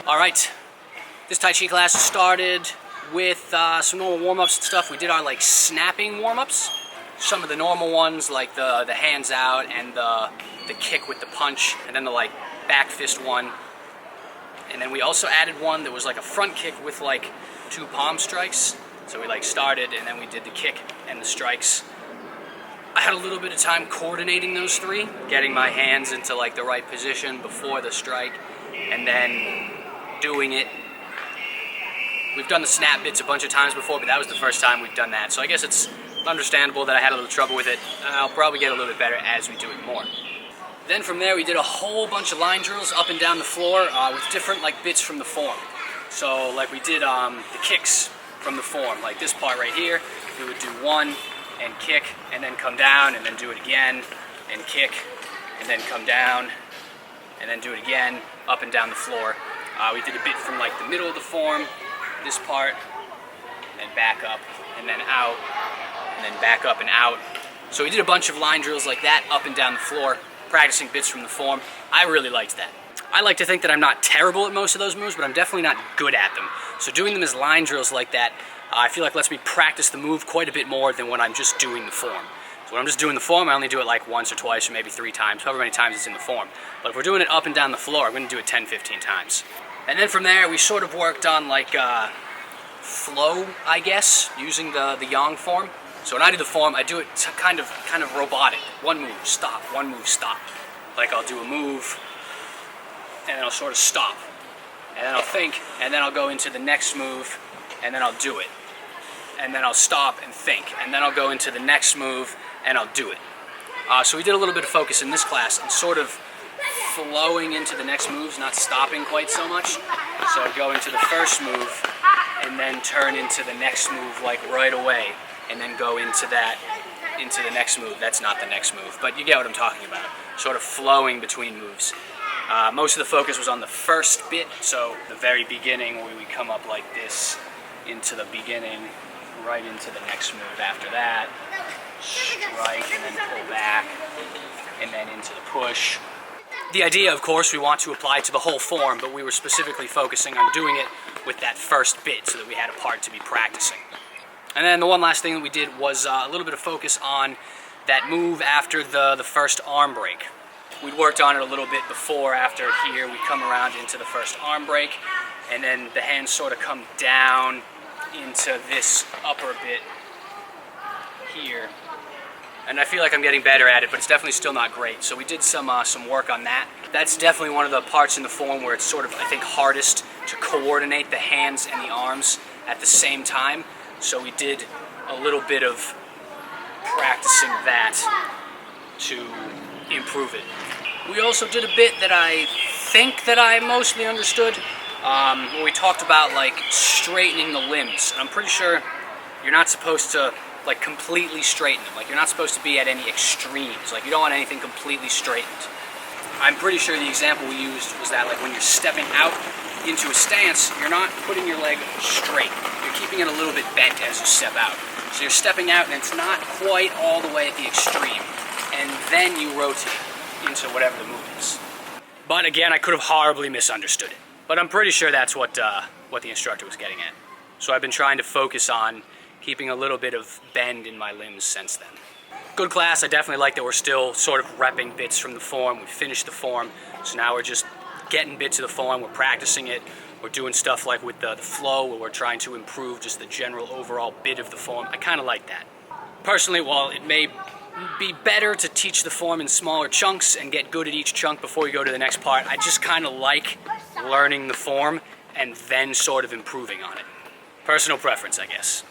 All right, this Tai Chi class started with some normal warm-ups and stuff. We did our like snapping warm-ups. Some of the normal ones like the hands out and the kick with the punch, and then the like back fist one. And then we also added one that was like a front kick with like 2 palm strikes. So we like started and then we did the kick and the strikes. I had a little bit of time coordinating those 3, getting my hands into like the right position before the strike, and then doing it. We've done the snap bits a bunch of times before, but that was the first time we've done that. So I guess it's understandable that I had a little trouble with it. I'll probably get a little bit better as we do it more. Then from there we did a whole bunch of line drills up and down the floor with different like bits from the form. So like we did the kicks from the form, like this part right here, we would do 1 and kick and then come down and then do it again and kick and then come down and then do it again up and down the floor. We did a bit from like the middle of the form, this part, and then back up and then out and then back up and out. So we did a bunch of line drills like that up and down the floor, practicing bits from the form. I really liked that. I like to think that I'm not terrible at most of those moves, but I'm definitely not good at them. So doing them as line drills like that, I feel like lets me practice the move quite a bit more than when I'm just doing the form. So when I'm just doing the form, I only do it like once or twice or maybe 3 times, however many times it's in the form. But if we're doing it up and down the floor, I'm going to do it 10, 15 times. And then from there, we sort of worked on like flow, I guess, using the yang form. So when I do the form, I do it kind of robotic. 1 move, stop, 1 move, stop. Like I'll do a move, and then I'll sort of stop. And then I'll think, and then I'll go into the next move, and then I'll do it. And then I'll stop and think, and then I'll go into the next move, and I'll do it. So we did a little bit of focus in this class and sort of flowing into the next moves, not stopping quite so much. So I'd go into the first move, and then turn into the next move like right away, and then go into the next move. That's not the next move, but you get what I'm talking about. Sort of flowing between moves. Most of the focus was on the first bit, so the very beginning where we come up like this into the beginning, right into the next move after that, strike and then pull back, and then into the push. The idea, of course, we want to apply to the whole form, but we were specifically focusing on doing it with that first bit so that we had a part to be practicing. And then the one last thing that we did was a little bit of focus on that move after the first arm break. We'd worked on it a little bit before. After here, we come around into the first arm break, and then the hands sort of come down into this upper bit here. And I feel like I'm getting better at it, but it's definitely still not great. So we did some work on that. That's definitely one of the parts in the form where it's sort of, I think, hardest to coordinate the hands and the arms at the same time. So we did a little bit of practicing that to improve it. We also did a bit that I think that I mostly understood, where we talked about like straightening the limbs. And I'm pretty sure you're not supposed to like completely straighten them. Like you're not supposed to be at any extremes. Like you don't want anything completely straightened. I'm pretty sure the example we used was that like when you're stepping out into a stance, you're not putting your leg straight. You're keeping it a little bit bent as you step out. So you're stepping out and it's not quite all the way at the extreme. And then you rotate into whatever the move is. But again, I could have horribly misunderstood it. But I'm pretty sure that's what the instructor was getting at. So I've been trying to focus on keeping a little bit of bend in my limbs since then. Good class. I definitely like that we're still sort of repping bits from the form. We finished the form, so now we're just getting bits of the form. We're practicing it. We're doing stuff like with the flow, where we're trying to improve just the general overall bit of the form. I kind of like that. Personally, while it may be better to teach the form in smaller chunks and get good at each chunk before we go to the next part, I just kind of like learning the form and then sort of improving on it. Personal preference, I guess.